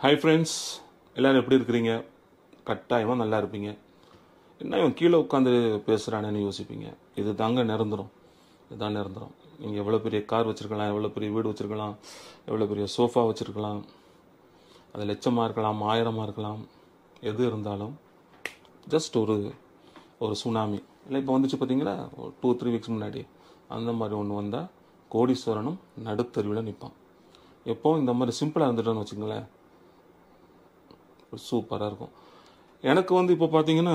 Hi friends, எல்லோரும் எப்படி இருக்கிறீங்க? கட்டாயமாக நல்லா இருப்பீங்க. என்ன இவன் கீழே உட்காந்து பேசுகிறானேன்னு யோசிப்பீங்க. இது தாங்க நிரந்தரம். இதுதான் நிரந்தரம். நீங்கள் எவ்வளோ பெரிய கார் வச்சுருக்கலாம், எவ்வளோ பெரிய வீடு வச்சுருக்கலாம், எவ்வளோ பெரிய சோஃபா வச்சுருக்கலாம், அது லட்சமாக இருக்கலாம், 1000 இருக்கலாம், எது இருந்தாலும் ஜஸ்ட் ஒரு சுனாமி இல்லை இப்போ வந்துச்சு பார்த்தீங்களா, ஒரு 2-3 வீக்ஸ் முன்னாடி அந்த மாதிரி ஒன்று வந்தால் கோடீஸ்வரனும் நடுத்தருவில் நிற்பான். எப்போவும் இந்த மாதிரி சிம்பிளாக இருந்துட்டோன்னு வச்சுங்களேன், சூப்பராக இருக்கும். எனக்கு இப்போ பார்த்தீங்கன்னா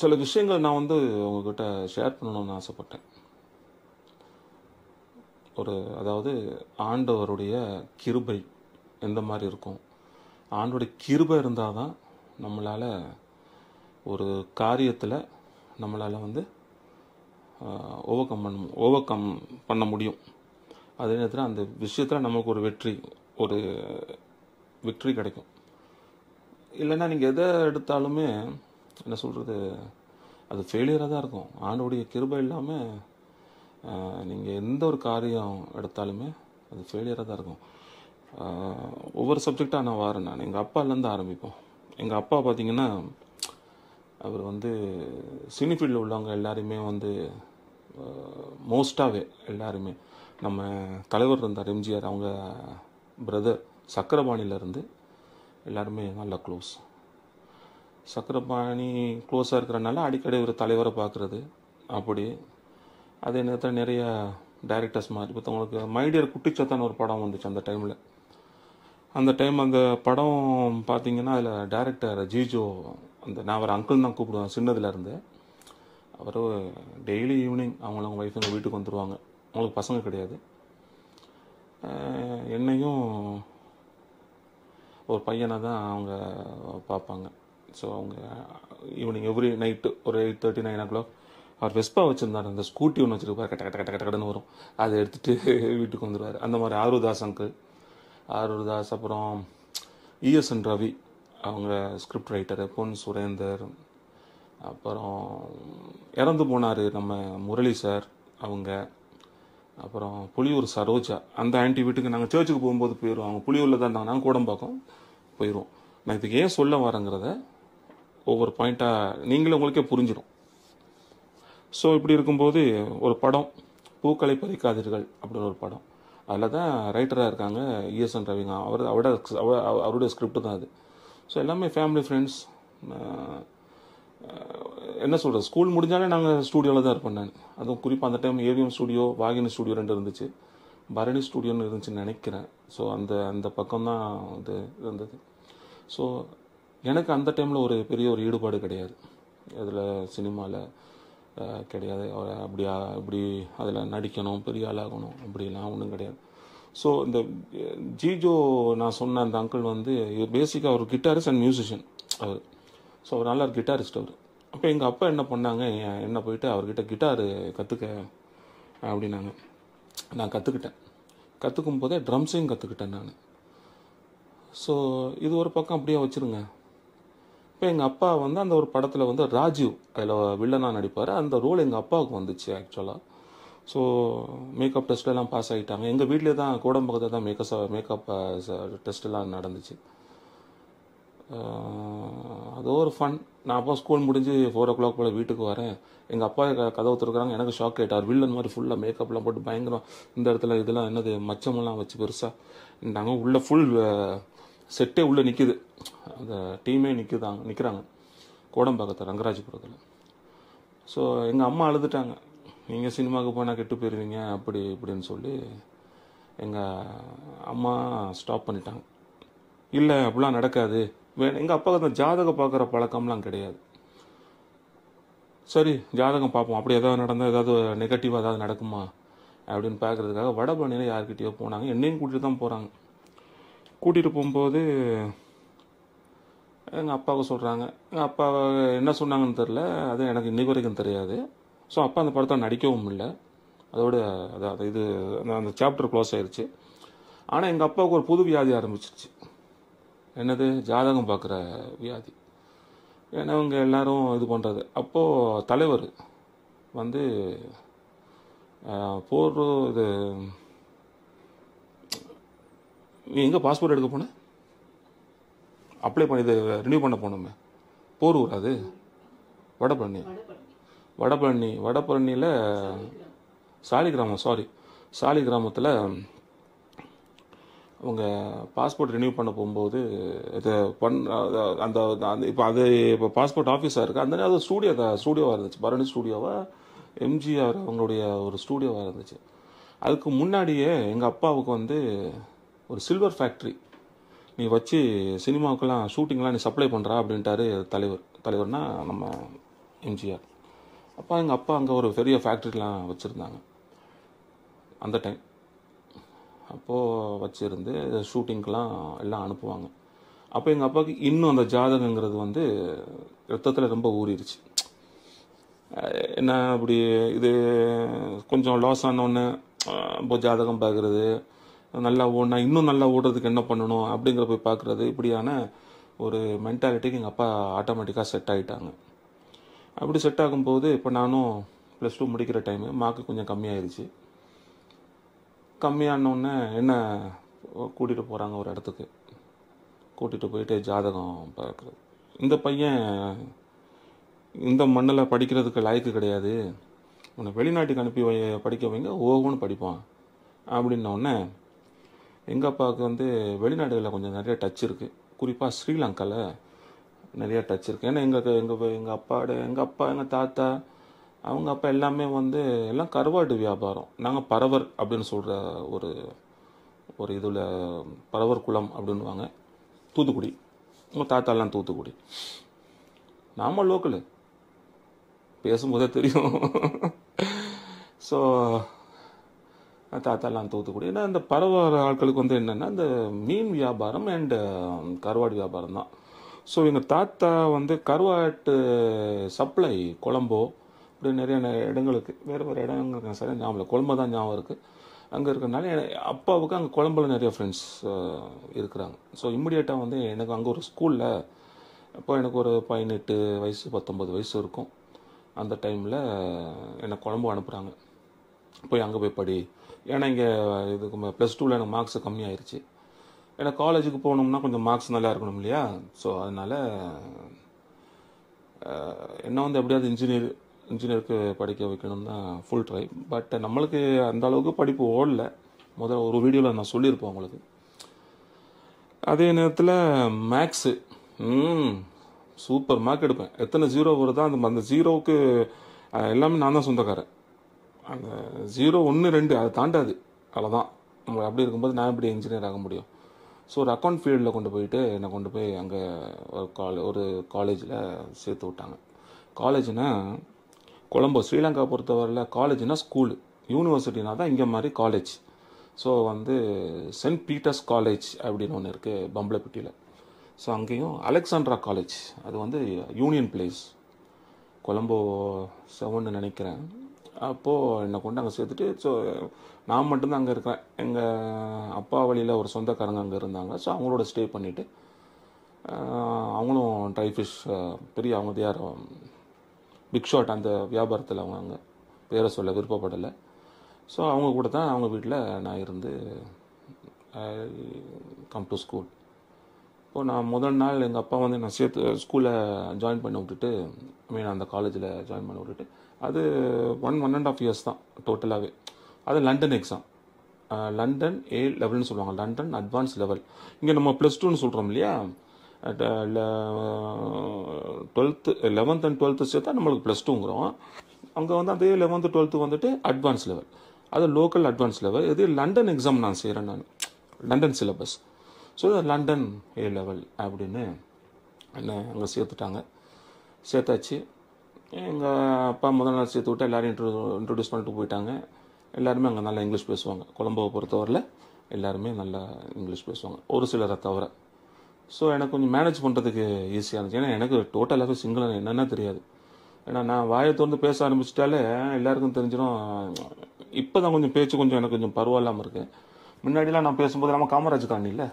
சில விஷயங்கள் நான் உங்ககிட்ட ஷேர் பண்ணணும்னு ஆசைப்பட்டேன். அதாவது ஆண்டவருடைய கிருபை எந்த மாதிரி இருக்கும், ஆண்டோடைய கிருபை இருந்தால் தான் நம்மளால் ஒரு காரியத்தில் நம்மளால் ஓவர் கம் பண்ண முடியும். அதே நேரத்தில் அந்த விஷயத்தில் நமக்கு ஒரு விக்ட்ரி கிடைக்கும். இல்லைன்னா நீங்கள் எதை எடுத்தாலுமே என்ன சொல்கிறது, அது ஃபெயிலியராக தான் இருக்கும். ஆண்டோடைய கிருபை இல்லாமல் நீங்கள் எந்த ஒரு காரியம் எடுத்தாலுமே அது ஃபெயிலியராக தான் இருக்கும். ஒவ்வொரு சப்ஜெக்டாக நான் வரேன். எங்கள் அப்பாலேருந்து ஆரம்பிப்போம். எங்கள் அப்பா பார்த்திங்கன்னா, அவர் சினி ஃபீல்டில் உள்ளவங்க எல்லாருமே மோஸ்ட்டாகவே எல்லாருமே நம்ம தலைவர் இருந்தார் எம்ஜிஆர், அவங்க பிரதர் சக்கரபாணியிலேருந்து எல்லாருமே நல்லா க்ளோஸ். சக்கரபாணி க்ளோஸாக இருக்கிறனால அடிக்கடி ஒரு தலைவரை பார்க்குறது அப்படி. அதே நேரத்தில் நிறைய டைரக்டர்ஸ் மாதிரி இப்போ உங்களுக்கு மைடியர் குட்டிச்சத்தான ஒரு படம் வந்துச்சு அந்த டைம் அந்த படம் பார்த்தீங்கன்னா அதில் டைரக்டர் ஜிஜோ, நான் அவர் அங்கிள் தான் கூப்பிடுவேன் சின்னதுலேருந்து. அவர் டெய்லி ஈவினிங் அவங்க ஒய்ஃபுங்க வீட்டுக்கு வந்துடுவாங்க. அவங்களுக்கு பசங்க கிடையாது. என்னையும் ஒரு பையனை தான் அவங்க பார்ப்பாங்க. ஸோ அவங்க ஈவினிங் எவ்ரி நைட்டு ஒரு 8:30 9 o'clock அவர் வெஸ்பா வச்சுருந்தார். அந்த ஸ்கூட்டி ஒன்று வச்சுருப்பார், கட்ட கட்ட கட்ட கட்டன்னு வரும். அதை எடுத்துகிட்டு வீட்டுக்கு வந்துடுவார். அந்த மாதிரி ஆரூதாஸ் அங்கிள், ஆரூதாஸ். அப்புறம் ESN ரவி, அவங்க ஸ்கிரிப்ட் ரைட்டரு. பொன் சுரேந்தர். அப்புறம் இறந்து போனார் நம்ம முரளி சார் அவங்க. அப்புறம் புலியூர் சரோஜா, அந்த ஆண்டி வீட்டுக்கு நாங்கள் சர்ச்சுக்கு போகும்போது போயிடுவோம். அவங்க புலியூரில் தான் இருந்தாங்க, நாங்கள் கோடம்பாக்கம் போயிடுவோம். நான் இதுக்கு ஏன் சொல்ல வரேங்கிறத ஒவ்வொரு பாயிண்ட்டாக நீங்களே உங்களுக்கே புரிஞ்சிடும். ஸோ இப்படி இருக்கும்போது ஒரு படம் பூக்களை பறிக்காதீர்கள் அப்படின்னு ஒரு படம், அதில் தான் ரைட்டராக இருக்காங்க ESN ரவிங்க. அவருடைய ஸ்கிரிப்ட் தான் அது. ஸோ எல்லாமே ஃபேமிலி ஃப்ரெண்ட்ஸ். என்ன சொல்கிறது, ஸ்கூல் முடிஞ்சாலே நாங்கள் ஸ்டூடியோவில் தான் இருப்பேன் நான். அதுவும் குறிப்பாக அந்த time AVM studio, Vahini studio 2 இருந்துச்சு, பரணி ஸ்டூடியோன்னு இருந்துச்சுன்னு நினைக்கிறேன். ஸோ அந்த பக்கம்தான் இருந்தது. ஸோ எனக்கு அந்த டைமில் ஒரு பெரிய ஒரு ஈடுபாடு கிடையாது அதில், சினிமாவில் கிடையாது. இப்படி அதில் நடிக்கணும், பெரிய ஆளாகணும் அப்படிலாம் ஒன்றும் கிடையாது. ஸோ இந்த ஜிஜோ நான் சொன்ன அந்த அங்கிள் பேசிக்காக ஒரு கிட்டாரிஸ்ட் அண்ட் மியூசிஷியன் அவர். ஸோ அவர் நல்ல கிட்டாரிஸ்ட் அவர். அப்போ எங்கள் அப்பா என்ன பண்ணாங்க, என்ன போயிட்டு அவர்கிட்ட கிட்டாரு கற்றுக்க அப்படின்னாங்க. நான் கற்றுக்கும் போதே ட்ரம்ஸையும் கற்றுக்கிட்டேன் நான். ஸோ இது ஒரு பக்கம் அப்படியே வச்சுருங்க. இப்போ எங்கள் அப்பா அந்த ஒரு படத்தில் ராஜீவ் அதில் வில்லனாக நடிப்பார். அந்த ரோல் எங்கள் அப்பாவுக்கு வந்துச்சு ஆக்சுவலாக. ஸோ மேக்கப் டெஸ்ட்டெல்லாம் பாஸ் ஆகிட்டாங்க. எங்கள் வீட்டிலே தான் கோடம்பக்கத்தில் தான் மேக்கப் டெஸ்ட்டெல்லாம் நடந்துச்சு. அது ஒரு ஃபன். நான் அப்போ ஸ்கூல் முடிஞ்சு 4 o'clock போல் வீட்டுக்கு வரேன். எங்கள் அப்பா கதவு திறக்கிறாங்க. எனக்கு ஷாக் ஆகிட்டார். வில்லன் மாதிரி ஃபுல்லாக மேக்கப்லாம் போட்டு பயங்கரம். இந்த இடத்துல இதெல்லாம் என்னது மச்சமெல்லாம் வச்சு பெருசாக நாங்கள் உள்ள ஃபுல் செட்டே உள்ளே நிற்கிது. அந்த டீமே நிற்கிறாங்க கோடம்பாக்கத்தில் ரங்கராஜபுரத்தில். ஸோ எங்கள் அம்மா அழுதுட்டாங்க, நீங்கள் சினிமாவுக்கு போனால் கெட்டு போயிடுவீங்க அப்படி இப்படின்னு சொல்லி எங்கள் அம்மா ஸ்டாப் பண்ணிட்டாங்க. இல்லை அப்படிலாம் நடக்காது. எங்கள் அப்பாவுக்கு அந்த ஜாதகம் பார்க்குற பழக்கம்லாம் கிடையாது. சரி ஜாதகம் பார்ப்போம், அப்படி ஏதாவது நடந்தால் ஏதாவது நெகட்டிவாக ஏதாவது நடக்குமா அப்படின்னு பார்க்குறதுக்காக வடபழனியில் யார்கிட்டயோ போனாங்க. என்னையும் கூட்டிகிட்டு தான் போகிறாங்க. கூட்டிகிட்டு போகும்போது எங்கள் அப்பாவுக்கு சொல்கிறாங்க. எங்கள் அப்பா என்ன சொன்னாங்கன்னு தெரில, அது எனக்கு இன்னைக்கு வரைக்கும் தெரியாது. ஸோ அப்பா அந்த படத்தை நடிக்கவும் இல்லை. அதோட அதாவது அந்த சாப்டர் க்ளோஸ் ஆயிடுச்சு. ஆனால் எங்கள் அப்பாவுக்கு ஒரு புது வியாதி ஆரம்பிச்சிருச்சு. என்னது, ஜாதகம் பார்க்குற வியாதி. ஏன்னா அவங்க எல்லாரும் இது பண்ணுறது. அப்போது தலைவர் போர் இது நீ எங்கே பாஸ்போர்ட் எடுக்க போன? அப்ளை பண்ணி இது ரினியூ பண்ண போனோமே. போரூர் அது வடபழனி. வடபழனியில் சாலிகிராமம், சாலிகிராமத்தில் அவங்க பாஸ்போர்ட் ரினியூ பண்ண போகும்போது இது அந்த இப்போ அது இப்போ பாஸ்போர்ட் ஆஃபீஸாக இருக்குது. அந்த அது ஸ்டூடியோவாக இருந்துச்சு. பரணி ஸ்டூடியோவாக எம்ஜிஆர் அவங்களுடைய ஒரு ஸ்டூடியோவாக இருந்துச்சு. அதுக்கு முன்னாடியே எங்கள் அப்பாவுக்கு வந்து ஒரு சில்வர் ஃபேக்ட்ரி நீ வச்சு சினிமாவுக்கெல்லாம் ஷூட்டிங்லாம் நீ சப்ளை பண்ணுறா அப்படின்ட்டாரு தலைவர்னா நம்ம எம்ஜிஆர். எங்கள் அப்பா அங்கே ஒரு பெரிய ஃபேக்ட்ரிலாம் வச்சுருந்தாங்க அந்த டைம். அப்போது வச்சுருந்து ஷூட்டிங்க்கெலாம் எல்லாம் அனுப்புவாங்க. அப்போ எங்கள் அப்பாவுக்கு இன்னும் அந்த ஜாதகங்கிறது வந்து ரத்தத்தில் ரொம்ப ஊறிடுச்சு. என்ன அப்படி இது கொஞ்சம் லாஸ் ஆனோன்னு இப்போ ஜாதகம் பார்க்குறது, நல்லா ஓடனா இன்னும் நல்லா ஓடுறதுக்கு என்ன பண்ணணும் அப்படிங்கிற போய் பார்க்குறது, இப்படியான ஒரு மென்டாலிட்டிக்கு எங்கள் அப்பா ஆட்டோமேட்டிக்காக செட் ஆகிட்டாங்க. அப்படி செட் ஆகும்போது இப்போ நானும் +2 முடிக்கிற டைமு மார்க்கு கொஞ்சம் கம்மியாயிருச்சு. கம்மியானோடனே என்ன கூட்டிகிட்டு போகிறாங்க ஒரு இடத்துக்கு. கூட்டிகிட்டு போயிட்டு ஜாதகம் பார்க்குறது. இந்த பையன் இந்த மண்ணில் படிக்கிறதுக்கு லாய்க்கு கிடையாது, உன்னை வெளிநாட்டுக்கு அனுப்பி படிக்க வைங்க, ஓஹோன்னு படிப்பான் அப்படின்னோடனே எங்கள் அப்பாவுக்கு வந்து வெளிநாடுகளில் கொஞ்சம் நிறைய டச் இருக்குது. குறிப்பாக ஸ்ரீலங்காவில் நிறைய டச் இருக்குது. ஏன்னா எங்கள் அப்பா எங்கள் தாத்தா அவங்க அப்பா எல்லாமே வந்து எல்லாம் கருவாட்டு வியாபாரம். நாங்கள் பறவர் அப்படின்னு சொல்கிற ஒரு இதில் பறவர் குளம் அப்படின்வாங்க, தூத்துக்குடி. உங்கள் தாத்தாலாம் தூத்துக்குடி, நாம லோக்கலு, பேசும்போதே தெரியும். ஸோ தாத்தாலாம் தூத்துக்குடி. ஏன்னா இந்த பறவை ஆட்களுக்கு வந்து என்னென்னா இந்த மீன் வியாபாரம் அண்டு கருவாடு வியாபாரம் தான். ஸோ எங்கள் தாத்தா வந்து கருவாட்டு சப்ளை கொழம்போ இப்படி நிறைய இடங்களுக்கு வேறு இடங்களுக்கு சரியாக ஞாபகம் இல்லை, கொழம்பு தான் ஞாபகம் இருக்குது. அங்கே இருக்கிறனால அப்பாவுக்கு அங்கே கொழம்புல நிறைய ஃப்ரெண்ட்ஸ் இருக்கிறாங்க. ஸோ இம்மிடியேட்டாக வந்து எனக்கு அங்கே ஒரு ஸ்கூலில் அப்போ எனக்கு ஒரு 18 வயசு 19 வயசு இருக்கும். அந்த டைமில் என்னை கொழம்பு அனுப்புகிறாங்க, போய் அங்கே போய் படி. ஏன்னா இங்கே இதுக்கு +2 எனக்கு மார்க்ஸ் கம்மியாயிருச்சு. ஏன்னா காலேஜுக்கு போகணும்னா கொஞ்சம் மார்க்ஸ் நல்லா இருக்கணும் இல்லையா. ஸோ அதனால் என்ன வந்து எப்படியாவது இன்ஜினியருக்கு படிக்க வைக்கணும் தான் ஃபுல் ட்ரை. பட் நம்மளுக்கு அந்த அளவுக்கு படிப்பு ஓடல. முதல்ல ஒரு வீடியோவில் நான் சொல்லியிருப்பேன் உங்களுக்கு. அதே நேரத்தில் மேக்ஸு சூப்பர் மார்க் எடுப்பேன். எத்தனை 0 வருதோ அந்த 0வுக்கு எல்லாமே நான் தான் சொந்தக்காரன். அந்த 0 1 2 அதை தாண்டாது, அவ்வளோதான். நம்ம அப்படி இருக்கும்போது நான் எப்படி இன்ஜினியர் ஆக முடியும். ஸோ ஒரு அக்கௌண்ட் ஃபீல்டில் என்னை கொண்டு போய் அங்கே ஒரு காலேஜில் சேர்த்து விட்டாங்க. காலேஜ்னா கொலம்போ ஸ்ரீலங்கா பொறுத்தவரையில் காலேஜ்னா ஸ்கூலு, யூனிவர்சிட்டினா தான் இங்கே மாதிரி காலேஜ். ஸோ வந்து சென்ட் பீட்டர்ஸ் காலேஜ் அப்படின்னு ஒன்று இருக்குது பம்பலப்பட்டியில். ஸோ அங்கேயும் அலெக்சாண்ட்ரா காலேஜ், அது வந்து யூனியன் பிளேஸ், கொலம்போ 7ன்னு நினைக்கிறேன். அப்போது என்னை கொண்டு அங்கே சேர்த்துட்டு, ஸோ நான் மட்டும்தான் அங்கே இருக்கிறேன். எங்கள் அப்பா வழியில் ஒரு சொந்தக்காரங்க அங்கே இருந்தாங்க. ஸோ அவங்களோட ஸ்டே பண்ணிவிட்டு அவங்களும் ட்ரை ஃபிஷ் பெரிய அவங்க யார் பிக் ஷாட் அந்த வியாபாரத்தில் அவங்க அங்கே பேரை சொல்ல விருப்பப்படலை. ஸோ அவங்க கூட தான் அவங்க வீட்டில் நான் இருந்து கம் டு ஸ்கூல். இப்போது நான் முதல் நாள் எங்கள் அப்பா வந்து நான் ஸ்கூலில் ஜாயின் பண்ணி விட்டுட்டு, அந்த காலேஜில் ஜாயின் பண்ணி விட்டுட்டு, அது 1.5 இயர்ஸ் தான் டோட்டலாகவே. அது லண்டன் எக்ஸாம், லண்டன் A லெவல்னு சொல்லுவாங்க, லண்டன் அட்வான்ஸ் லெவல். இங்கே நம்ம +2ன்னு சொல்கிறோம் இல்லையா, 11th and 12th சேர்த்தா நம்மளுக்கு +2ங்கிறோம். அங்கே வந்து அதே 11th 12th வந்துட்டு அட்வான்ஸ் லெவல், அது லோக்கல் அட்வான்ஸ் லெவல். இது லண்டன் எக்ஸாம் நான் செய்கிறேன், நான் London syllabus. So London A level அப்படின்னு என்ன அங்கே சேர்த்தாச்சு. எங்கள் அப்பா முதல் நாள் சேர்த்து விட்டு எல்லோரும் இன்ட்ரடியூஸ் பண்ணிட்டு போயிட்டாங்க. எல்லாருமே அங்கே நல்லா இங்கிலீஷ் பேசுவாங்க. கொலம்போவை பொறுத்தவரையில் எல்லாருமே நல்லா இங்கிலீஷ் பேசுவாங்க, ஒரு சிலரை தவிர. ஸோ எனக்கு கொஞ்சம் மேனேஜ் பண்ணுறதுக்கு ஈஸியாக இருந்துச்சு. ஏன்னா எனக்கு டோட்டலாகவே சிங்கிள் என்னென்னா தெரியாது. ஏன்னா நான் வாயை திறந்து பேச ஆரம்பிச்சிட்டாலே எல்லாருக்கும் தெரிஞ்சிடும். இப்போ தான் கொஞ்சம் பேச்சு எனக்கு கொஞ்சம் பரவாயில்லாமல் இருக்குது. முன்னாடிலாம் நான் பேசும்போது நம்ம காமராஜ் காலனி இல்லை,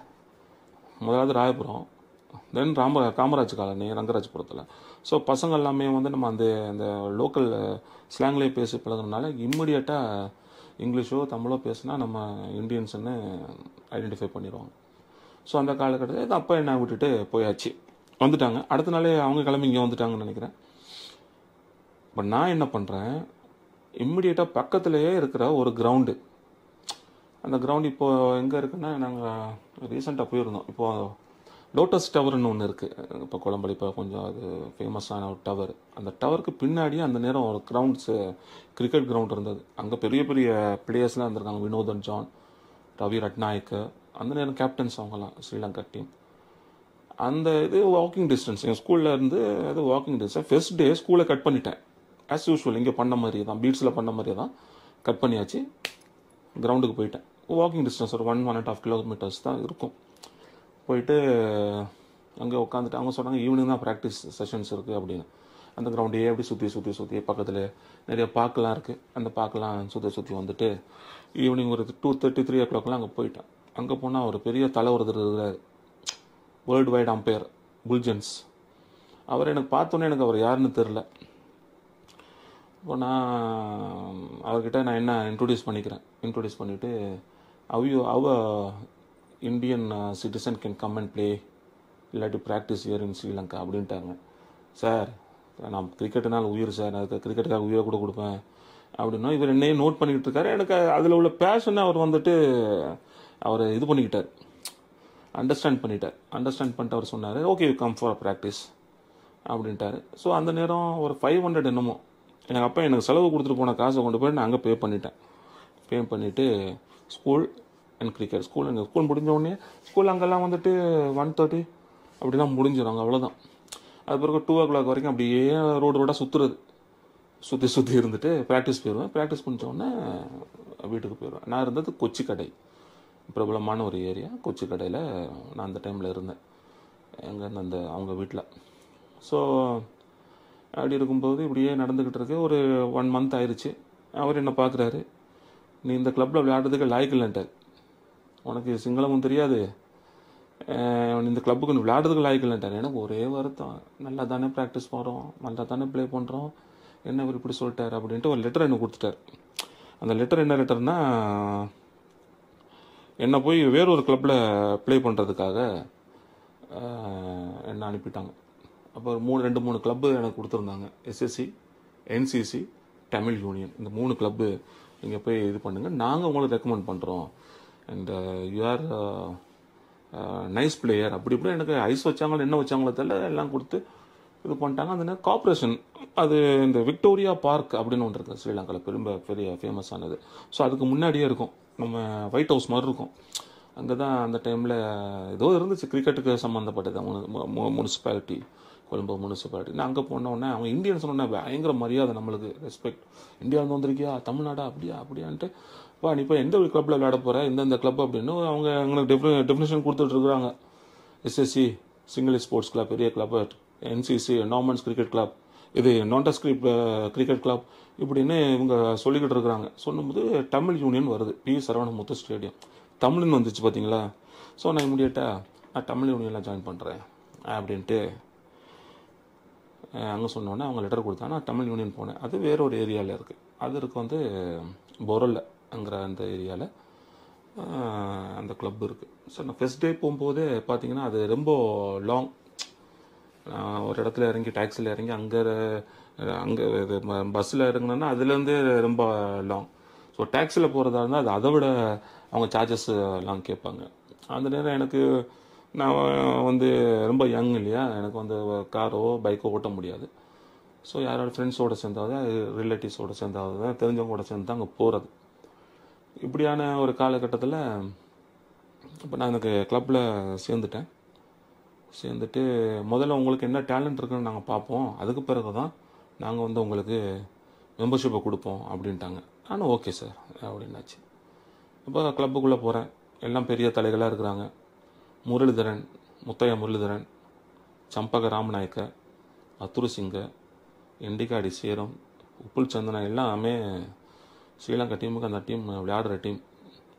முதலாவது ராயபுரம், தென் காமராஜ் காலனி ரங்கராஜபுரத்தில். ஸோ பசங்க எல்லாமே வந்து நம்ம அந்த லோக்கல் ஸ்லாங்லேயே பேசி பழகுறதுனால இம்மிடியேட்டாக இங்கிலீஷோ தமிழோ பேசினா நம்ம இந்தியன்ஸ்ன்னு ஐடென்டிஃபை பண்ணிடுவாங்க. ஸோ அந்த காலகட்டத்தில் இது அப்போ என்ன விட்டுட்டு போயாச்சு, வந்துட்டாங்க. அடுத்த நாளே அவங்க கிளம்பி இங்கே வந்துட்டாங்கன்னு நினைக்கிறேன். பட் நான் என்ன பண்ணுறேன், இம்மிடியேட்டாக பக்கத்துலேயே இருக்கிற ஒரு கிரவுண்டு, அந்த கிரவுண்டு இப்போது எங்கே இருக்குன்னா, நாங்கள் ரீசெண்டாக போயிருந்தோம். இப்போது லோட்டஸ் டவர்னு ஒன்று இருக்குது இப்போ கொலம்பல், இப்போ கொஞ்சம் அது ஃபேமஸான ஒரு டவர். அந்த டவருக்கு பின்னாடியே அந்த நேரம் ஒரு கிரவுண்ட்ஸு, கிரிக்கெட் கிரவுண்ட் இருந்தது. அங்கே பெரிய பெரிய பிளேயர்ஸ்லாம் இருந்திருக்காங்க, வினோதன் ஜான், ரவி ரட்நாயக், அந்த நேரம் கேப்டன்ஸ் அவங்கலாம் ஸ்ரீலங்கா டீம். அந்த இது வாக்கிங் டிஸ்டன்ஸ் எங்கள் ஸ்கூலில் இருந்து, அது வாக்கிங் டிஸ்டன்ஸ். ஃபர்ஸ்ட் டே ஸ்கூலை கட் பண்ணிட்டேன், ஆஸ் யூஸ்வல் இங்கே பண்ண மாதிரியே தான், பீட்ஸில் பண்ண மாதிரியே தான் கட் பண்ணியாச்சு. கிரவுண்டுக்கு போயிட்டேன். வாக்கிங் டிஸ்டன்ஸ் ஒரு 1.5 கிலோமீட்டர்ஸ் தான் இருக்கும். போயிட்டு அங்கே உட்காந்துட்டு அவங்க சொன்னாங்க ஈவினிங் தான் ப்ராக்டிஸ் செஷன்ஸ் இருக்குது அப்படின்னு. அந்த கிரவுண்டையே அப்படி சுற்றி பக்கத்தில் நிறைய பார்க்கெலாம் இருக்குது, அந்த பார்க்கெலாம் சுற்றி வந்துட்டு ஈவினிங் ஒரு 2:30 3 o'clockலாம் அங்கே போயிட்டேன். அங்கே போனால் ஒரு பெரிய தலை ஒருத்தர் இருக்கிறார், வேர்ல்டு வைட் அம்பையர் புல்ஜென்ஸ். அவர் எனக்கு பார்த்தோன்னே எனக்கு அவர் யாருன்னு தெரில. இப்போ நான் அவர்கிட்ட நான் என்ன இன்ட்ரொடியூஸ் பண்ணிவிட்டு அவ Indian citizen can come and play இல்லாட்டி ப்ராக்டிஸ் இயர் இன் ஸ்ரீலங்கா அப்படின்ட்டாங்க. சார் நான் கிரிக்கெட்டுனால உயிர் சார், நான் கிரிக்கெட்டுக்காக உயிரை கூட கொடுப்பேன் அப்படின்னா இவர் என்னையே நோட் பண்ணிக்கிட்டு இருக்காரு. எனக்கு அதில் உள்ள பேஷனை அவர் வந்துட்டு அவர் இது பண்ணிக்கிட்டார், அண்டர்ஸ்டாண்ட் பண்ணிட்டு அவர் சொன்னார், okay you come for practice அப்படின்ட்டார். ஸோ அந்த நேரம் ஒரு 500 என்னமோ எனக்கு அப்போ எனக்கு செலவு கொடுத்துட்டு போன காசை கொண்டு போய் நான் அங்கே பே பண்ணிவிட்டு ஸ்கூல் அண்ட் கிரிக்கெட், ஸ்கூல் முடிஞ்ச உடனே ஸ்கூல் அங்கெல்லாம் வந்துட்டு 1:30 அப்படிலாம் முடிஞ்சிடும், அவ்வளோதான். அது பிறகு 2 o'clock வரைக்கும் அப்படியே ரோடாக சுற்றி இருந்துட்டு ப்ராக்டிஸ் போயிடுவேன். ப்ராக்டிஸ் முடிஞ்சோடனே வீட்டுக்கு போயிடுவேன். நான் இருந்தது கொச்சிக்கடை, பிரபலமான ஒரு ஏரியா. கொச்சிக்கடையில் நான் அந்த டைமில் இருந்தேன், எங்கேருந்து அந்த அவங்க வீட்டில். ஸோ அப்படி இருக்கும்போது இப்படியே நடந்துக்கிட்டு இருக்கு. ஒரு 1 month ஆயிடுச்சு. அவர் என்ன பார்க்குறாரு, நீ இந்த கிளப்பில் விளையாடுறதுக்கு லாய்க்கு இல்லைன்ட்டார். உனக்கு சிங்களமும் தெரியாது, இந்த கிளப்புக்கு நீ விளையாடுறதுக்கு லாய்க்கு இல்லைன்ட்டார். எனக்கு ஒரே வருத்தம், நல்லா தானே ப்ராக்டிஸ் போகிறோம், நல்லா தானே ப்ளே பண்ணுறோம், என்ன இவர் இப்படி சொல்லிட்டார் அப்படின்ட்டு ஒரு லெட்டர் எனக்கு கொடுத்துட்டார். அந்த லெட்டர் என்ன லெட்டர்னா, என்னை போய் வேறொரு கிளப்பில் ப்ளே பண்ணுறதுக்காக என்னை அனுப்பிட்டாங்க. அப்போ 2-3 கிளப்பு எனக்கு கொடுத்துருந்தாங்க, எஸ்எஸ்சி, என்சிசி, தமிழ் யூனியன். இந்த 3 கிளப்பு நீங்கள் போய் இது பண்ணுங்கள், நாங்கள் உங்களுக்கு ரெக்கமெண்ட் பண்ணுறோம், and you are nice player அப்படி இப்படி எனக்கு ஐஸ் வச்சாங்களோ என்ன வச்சாங்களோ தெரியல, எல்லாம் கொடுத்து இது பண்ணிட்டாங்க. அந்த நேரம் கார்பரேஷன், அது இந்த விக்டோரியா பார்க் அப்படின்னு ஒன்று இருக்குது ஸ்ரீலங்காவில், பெரிய ஃபேமஸானது. ஸோ அதுக்கு முன்னாடியே இருக்கும், நம்ம ஒயிட் ஹவுஸ் மாதிரி இருக்கும். அங்கே தான் அந்த டைமில் ஏதோ இருந்துச்சு கிரிக்கெட்டுக்கு சம்மந்தப்பட்டது, முனிசிபாலிட்டி, கொழும்பு முனிசிபாலிட்டி. நான் அங்கே போனோடனே அவங்க இந்தியன்ஸ் சொன்னோன்னே பயங்கர மரியாதை, நம்மளுக்கு ரெஸ்பெக்ட். இந்தியாவிலேருந்து வந்திருக்கியா, தமிழ்நாடா, அப்படியான்ட்டு, நீ இப்போ எந்த ஒரு கிளப்பில் விளையாட போகிற, இந்த கிளப் அப்படின்னு அவங்க எங்களுக்கு டெஃபினேஷன் கொடுத்துட்ருக்குறாங்க. எஸ்எஸ்சி சிங்கிள் ஸ்போர்ட்ஸ் கிளப், பெரிய club, NCC Normans cricket club, இது நான்டஸ் கிரிக்கெட் கிளப் இப்படின்னு இவங்க சொல்லிக்கிட்டு இருக்கிறாங்க. சொல்லும்போது தமிழ் யூனியன் வருது, பி சரவணமுத்து ஸ்டேடியம், தமிழ்னு வந்துச்சு பார்த்தீங்களா. ஸோ நான் இமீடியட்டாக நான் தமிழ் யூனியனில் ஜாயின் பண்ணுறேன் அப்படின்ட்டு அங்கே சொன்னோன்னே அவங்க லெட்டர் கொடுத்தாங்க. நான் தமிழ் யூனியன் போனேன். அது வேற ஒரு ஏரியாவில் இருக்குது, அது இருக்கு வந்து பொரல்ங்கிற அந்த ஏரியாவில் அந்த கிளப் இருக்குது. ஸோ நான் ஃபர்ஸ்ட் டே போகும்போதே பார்த்தீங்கன்னா அது ரொம்ப லாங். ஒரு இடத்துல இறங்கி டாக்ஸியில் இறங்கி அங்கே இது பஸ்ஸில் இறங்கினோன்னா அதுலேருந்து ரொம்ப லாங். ஸோ டாக்ஸியில் போகிறதா இருந்தால் அது அதை விட அவங்க சார்ஜஸ் எல்லாம் கேட்பாங்க. அந்த நேரம் எனக்கு நான் வந்து ரொம்ப யங் இல்லையா, எனக்கு வந்து காரோ பைக்கோ ஓட்ட முடியாது. ஸோ யாரோட ஃப்ரெண்ட்ஸோடு சேர்ந்தாவது, ரிலேட்டிவ்ஸோடு சேர்ந்தாவது, தெரிஞ்சவங்களோட சேர்ந்து தான் அங்கே போகிறது. இப்படியான ஒரு காலகட்டத்தில் இப்போ நான் எனக்கு கிளப்பில் சேர்ந்துட்டு முதல்ல உங்களுக்கு என்ன டேலண்ட் இருக்குன்னு நாங்கள் பார்ப்போம், அதுக்கு பிறகு தான் நாங்கள் வந்து உங்களுக்கு மெம்பர்ஷிப்பை கொடுப்போம் அப்படின்ட்டாங்க. நானும் ஓகே சார் அப்படின்னாச்சு. இப்போ கிளப்புக்குள்ளே போகிறேன், எல்லாம் பெரிய தலைகளாக இருக்கிறாங்க. முத்தையா முரளிதரன், சம்பக ராமநாயக்க, அத்துரு சிங்க, எண்டிகாடி சேரம், உப்புல் சந்தனா எல்லாமே ஸ்ரீலங்கா டீமுக்கு அந்த டீம்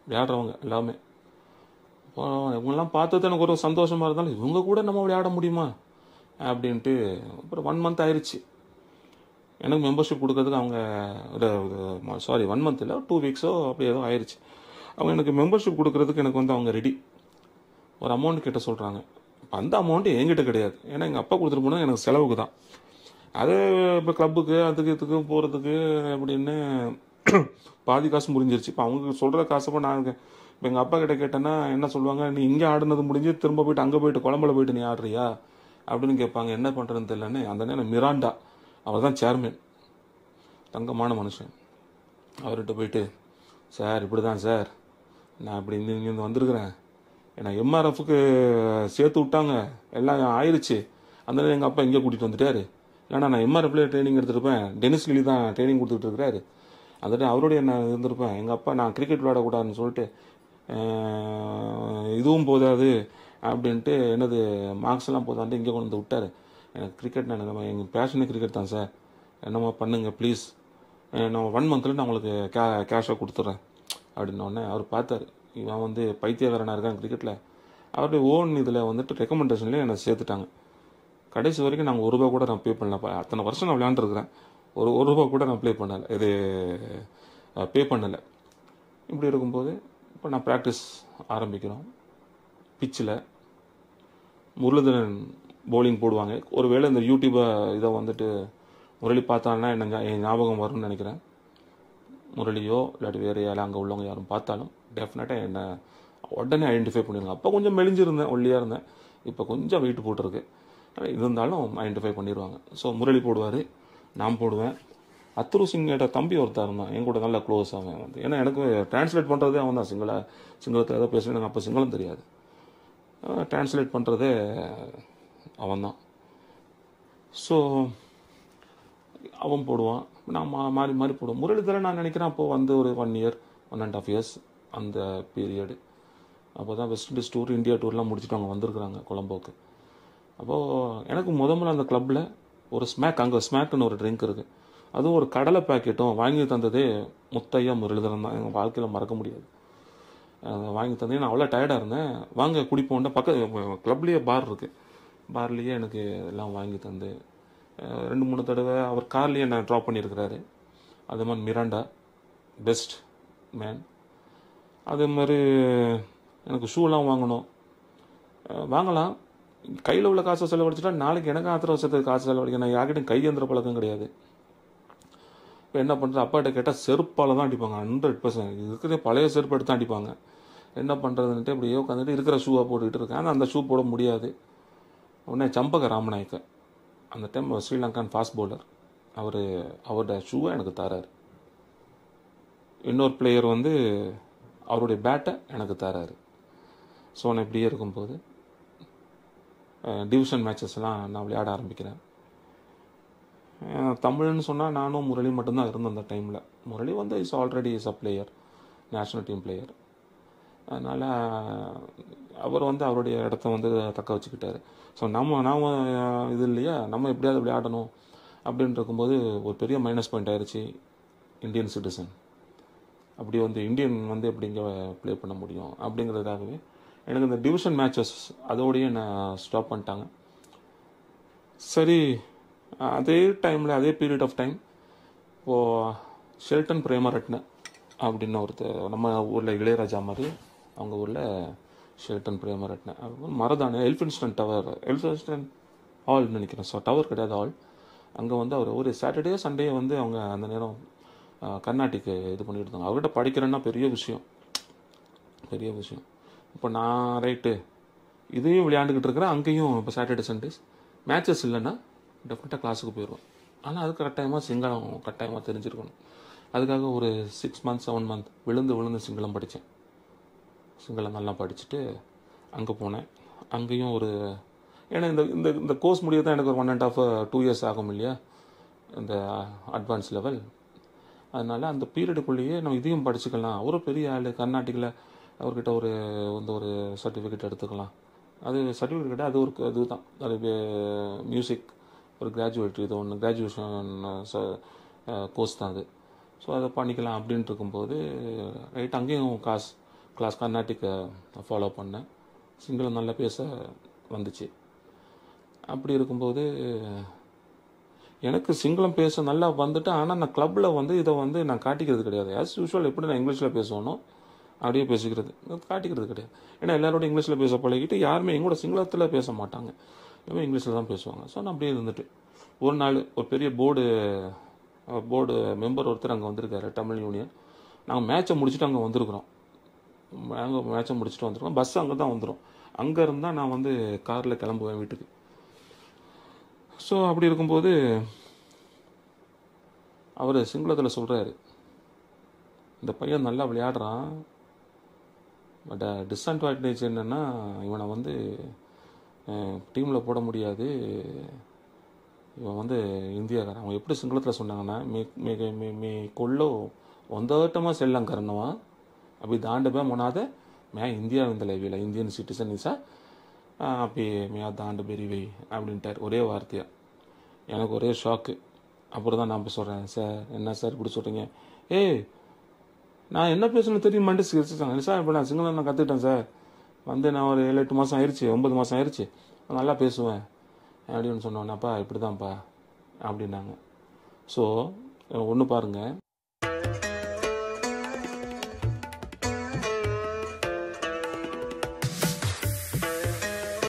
விளையாடுறவங்க எல்லாமே. இப்போ இவங்கெல்லாம் பார்த்தது எனக்கு ஒரு சந்தோஷமாக இருந்தாலும் இவங்க கூட நம்ம விளையாட முடியுமா அப்படின்ட்டு அப்புறம் 1 month ஆயிடுச்சு. எனக்கு மெம்பர்ஷிப் கொடுக்கறதுக்கு அவங்க 1 month இல்லை, 2 weeks அப்படி ஏதோ ஆயிடுச்சு. அவங்க எனக்கு மெம்பர்ஷிப் கொடுக்கறதுக்கு எனக்கு வந்து அவங்க ரெடி. ஒரு அமௌண்ட் கிட்ட சொல்கிறாங்க. அந்த அமௌண்ட்டு என்கிட்ட கிடையாது, ஏன்னா எங்கள் அப்பா கொடுத்துட்டு போனது எனக்கு செலவுக்கு தான். அது இப்போ கிளப்புக்கு அதுக்கு இதுக்கு போகிறதுக்கு அப்படின்னு பாதி காசு முடிஞ்சிருச்சு. இப்போ அவங்க சொல்கிற காசப்போ நான் இப்போ எங்கள் அப்பா கிட்ட கேட்டேன்னா என்ன சொல்லுவாங்க, நீ இங்கே ஆடுனது முடிஞ்சு திரும்ப போயிட்டு அங்கே போயிட்டு குழம்புல போயிட்டு நீ ஆடுறியா அப்படின்னு கேட்பாங்க. என்ன பண்ணுறதுன்னு தெரியலன்னு அந்த நேரம் மிராண்டா அவர் தான் சேர்மேன், தங்கமான மனுஷன். அவர்கிட்ட போயிட்டு, சார் இப்படி தான் சார், நான் இப்படி இங்கேருந்து வந்திருக்கிறேன், ஏன்னா எம்ஆர்எஃப்க்கு சேர்த்து விட்டாங்க, எல்லாம் ஆயிடுச்சு, அந்த எங்கள் அப்பா இங்கே கூட்டிகிட்டு வந்துட்டாரு, இல்லைனா நான் எம்ஆர்எஃப்லேயே ட்ரைனிங் எடுத்துருப்பேன், டென்னிஸ் கிளி தான் ட்ரைனிங் கொடுத்துட்டு இருக்கிறாரு, வந்துட்டு அவருடைய நான் இருந்திருப்பேன். எங்கள் அப்பா நான் கிரிக்கெட் விளையாடக்கூடாதுன்னு சொல்லிட்டு இதுவும் போதாது அப்படின்ட்டு என்னது மார்க்ஸ் எல்லாம் போதான்ட்டு இங்கே கொண்டு வந்து விட்டார். எனக்கு கிரிக்கெட் எனக்கு எங்கள் பேஷனே கிரிக்கெட் தான் சார், என்னம்மா பண்ணுங்க ப்ளீஸ், நான் 1 மந்த்தில் நான் உங்களுக்கு கேஷாக கொடுத்துட்றேன் அப்படின்னோடனே அவர் பார்த்தார், இவன் வந்து பைத்தியக்காரனாக இருக்கான் கிரிக்கெட்டில். அவருடைய ஓன் இதில் வந்துட்டு ரெக்கமெண்டேஷன்லேயே என்னை சேர்த்துட்டாங்க. கடைசி வரைக்கும் நாங்கள் ₹1 கூட நான் பே பண்ணல. அத்தனை வருஷம் நான் விளையாண்டுருக்கிறேன், ஒரு ரூபா கூட நான் பே பண்ணலை. இப்படி இருக்கும்போது இப்போ நான் ப்ராக்டிஸ் ஆரம்பிக்கிறோம். பிச்சில் முரளிதரன் பவுலிங் போடுவாங்க. ஒருவேளை இந்த யூடியூப்பை இதை வந்துட்டு முரளி பார்த்தாங்கன்னா என் ஞாபகம் வரும்னு நினைக்கிறேன். முரளியோ இல்லாட்டி வேறு யாரும் அங்கே உள்ளவங்க யாரும் பார்த்தாலும் டெஃபினட்டாக என்னை உடனே ஐடென்டிஃபை பண்ணிடுங்க. அப்போ கொஞ்சம் மெலிஞ்சிருந்தேன், ஒல்லியாக இருந்தேன், இப்போ கொஞ்சம் வெயிட் போட்டிருக்கு, இருந்தாலும் ஐடென்டிஃபை பண்ணிடுவாங்க. ஸோ முரளி போடுவார், நான் போடுவேன். அத்துரு சிங்கோட தம்பி ஒருத்தர் இருந்தான், என் கூட நல்லா க்ளோஸ் அவன் வந்து. ஏன்னா எனக்கு டிரான்ஸ்லேட் பண்ணுறதே அவன் தான். சிங்களத்தில் ஏதோ பேசுவேன், எனக்கு அப்போ சிங்களம் தெரியாது, டிரான்ஸ்லேட் பண்ணுறதே அவன் தான். ஸோ அவன் போடுவான், நான் மாறி மாறி போடுவோம். முரளிதரன் நான் நினைக்கிறேன் அப்போது வந்து ஒரு 1 இயர் 1.5 இயர்ஸ் அந்த பீரியடு. அப்போ தான் வெஸ்ட் இண்டீஸ் டூர், இந்தியா டூர்லாம் முடிச்சுட்டு அவங்க வந்திருக்கிறாங்க கொலம்போக்கு. அப்போது எனக்கு முதல்ல அந்த கிளப்பில் ஒரு அங்கே ஸ்மேக்குன்னு ஒரு ட்ரிங்க் இருக்குது, அதுவும் ஒரு கடலை பேக்கெட்டும் வாங்கி தந்ததே முத்தையா முரளிதரன் தான். எங்கள் வாழ்க்கையில் மறக்க முடியாது. வாங்கி தந்தே நான் அவ்வளோ டயர்டாக இருந்தேன். வாங்க குடிப்போண்ட கிளப்லேயே பார் இருக்குது, பார்லேயே எனக்கு எல்லாம் வாங்கி தந்து 2-3 தடவை அவர் கார்லேயே என்னை ட்ராப் பண்ணியிருக்கிறாரு. அதே மாதிரி மிராண்டா பெஸ்ட் மேன். அதே மாதிரி எனக்கு ஷூலாம் வாங்கலாம், கையில் உள்ள காசை செலவழிச்சிட்டா நாளைக்கு எனக்கு ஆத்திரவசத்துக்கு காசு செலவழிக்க நான் யார்கிட்டையும் கையேந்திர பழக்கம் கிடையாது. இப்போ என்ன பண்ணுறது, அப்பாட்ட கேட்டால் செருப்பால் தான் அடிப்பாங்க, 100%. இருக்கிற பழைய செருப்பு எடுத்து தான் அடிப்பாங்க. என்ன பண்ணுறதுன்ட்டு இப்படியே உட்காந்துட்டு இருக்கிற ஷூவாக போட்டுக்கிட்டு இருக்கேன். ஆனால் அந்த ஷூ போட முடியாது. உடனே சம்பக ராமநாயக்க, அந்த டைம் ஸ்ரீலங்கான் ஃபாஸ்ட் பவுலர், அவரோட ஷூவை எனக்கு தராரு. இன்னொரு பிளேயர் வந்து அவருடைய பேட்டை எனக்கு தராரு. ஸோ நான் இப்படியே இருக்கும்போது டிவிஷன் மேட்சஸ்லாம் நான் விளையாட ஆரம்பிக்கிறேன். தமிழ்னு சொன்னால் நானும் முரளி மட்டும்தான் இருந்தோம் அந்த டைமில். முரளி வந்து already is a player, national team player. அதனால் அவர் வந்து அவருடைய இடத்த வந்து தக்க வச்சுக்கிட்டாரு. ஸோ நாம் இது இல்லையா, நம்ம எப்படியாவது விளையாடணும் அப்படின்னு இருக்கும்போது ஒரு பெரிய மைனஸ் பாயிண்ட் ஆயிடுச்சு, இந்தியன் சிட்டிசன். அப்படி வந்து இந்தியன் வந்து எப்படி இங்கே ப்ளே பண்ண முடியும் அப்படிங்கிறதுக்காகவே எனக்கு இந்த டிவிஷன் மேட்சஸ் அதோடையே நான் ஸ்டாப் பண்ணிட்டாங்க. சரி, அதே டைமில் அதே பீரியட் ஆஃப் டைம் இப்போது ஷெல்டன் பிரேமரட்ன அப்படின்னு ஒருத்தர், நம்ம ஊரில் இளையராஜா மாதிரி அவங்க ஊரில் ஷெல்டன் பிரேமரட்ன மரதான எல்ஃபின்ஸ்டன் ஹால் நினைக்கிறேன். ஸோ டவர் கிடையாது, ஹால். அங்கே வந்து அவர் ஒரு சாட்டர்டே சண்டே வந்து அவங்க அந்த நேரம் கர்நாடிக்கு இது பண்ணிட்டு இருந்தாங்க. அவர்கிட்ட படிக்கிறேன்னா பெரிய விஷயம். இப்போ நான் ரைட்டு இதையும் விளையாண்டுக்கிட்டு இருக்கிறேன், அங்கேயும் இப்போ சாட்டர்டே சண்டேஸ் மேட்சஸ் இல்லைன்னா டெஃபினட்டாக கிளாஸுக்கு போயிடுவேன். ஆனால் அது கட்டாயமாக சிங்களம் கட்டாயமாக தெரிஞ்சிருக்கணும். அதுக்காக ஒரு 6 months 7 months விழுந்து சிங்களம் படித்தேன். சிங்களம் நல்லா படிச்சுட்டு அங்கே போனேன். அங்கேயும் ஏன்னா இந்த கோர்ஸ் முடிய தான் எனக்கு ஒரு 1.5-2 years ஆகும் இல்லையா, இந்த அட்வான்ஸ் லெவல். அதனால் அந்த பீரியடுக்குள்ளேயே நம்ம இதையும் படிச்சுக்கலாம். அவரும் பெரிய ஆள், கர்நாடிக்கில் அவர்கிட்ட ஒரு சர்டிஃபிகேட் எடுத்துக்கலாம். அது சர்டிஃபிகேட் அது இதுதான், அது மியூசிக் ஒரு கிராஜுவேட், இது ஒன்று கிராஜுவேஷன் கோர்ஸ் தான் அது. ஸோ அதை பண்ணிக்கலாம் அப்படின்ட்டு இருக்கும்போது ரைட் அங்கேயும் கிளாஸ் கர்நாடிக்கை ஃபாலோ பண்ணேன். சிங்களம் நல்லா பேச வந்துச்சு. அப்படி இருக்கும்போது எனக்கு சிங்களம் பேச நல்லா வந்துட்டு, ஆனால் நான் கிளப்பில் வந்து இதை வந்து நான் காட்டிக்கிறது கிடையாது. ஆஸ் யூஷுவல் எப்படி நான் இங்கிலீஷில் பேசணும் அப்படியே பேசிக்கிறது, காட்டிக்கிறது கிடையாது. ஏன்னா எல்லாரோட இங்கிலீஷில் பேச பழகிட்டு யாருமே எங்கூட சிங்களத்தில் பேச மாட்டாங்க, எல்லாமே இங்கிலீஷில் தான் பேசுவாங்க. ஸோ நான் அப்படியே இருந்துட்டு ஒரு நாள் ஒரு பெரிய போர்டு மெம்பர் ஒருத்தர் அங்கே வந்திருக்காரு, தமிழ் யூனியன். நாங்கள் மேட்சை முடிச்சுட்டு அங்கே வந்திருக்கிறோம். நாங்கள் மேட்சை முடிச்சுட்டு வந்திருக்கோம். பஸ் அங்கே தான் வந்துடும். அங்கே இருந்தால் நான் வந்து காரில் கிளம்புவேன் வீட்டுக்கு. ஸோ அப்படி இருக்கும்போது அவர் சிங்களத்தில் சொல்கிறாரு, இந்த பையன் நல்லா விளையாடுறான், பட் டிஸ்அட்வான்டேஜ் என்னென்னா இவனை வந்து டீமில் போட முடியாது, இவன் வந்து இந்தியாக்காரன். அவங்க எப்படி சிங்களத்தில் சொன்னாங்கன்னா, மே கொள்ளோ ஒந்தோட்டமாக செல்லம் கரணுவா அப்படி தாண்டபே மொனாத மே இந்தியா இந்த வீல இந்தியன் சிட்டிசன் இசா அப்படி மே தாண்டு பெரியவை அப்படின்ட்டார் ஒரே வார்த்தையாக. எனக்கு ஒரே ஷாக்கு. அப்புறம் தான் நான் இப்போ சொல்கிறேன், சார் என்ன சார் இப்படி சொல்கிறீங்க, ஏய் நான் என்ன பேசணும்னு தெரியுமான்ட்டு சிரிச்சாங்க. சார் இப்போ நான் சிங்களம் நான் கற்றுக்கிட்டேன் சார், வந்து நான் ஒரு 7-8 மாதம் ஆயிடுச்சு, 9 மாதம் ஆயிடுச்சு, நல்லா பேசுவேன் அப்படின்னு சொன்னோன்னப்பா இப்படி தான்ப்பா அப்படின்னாங்க. ஸோ ஒன்று பாருங்கள்,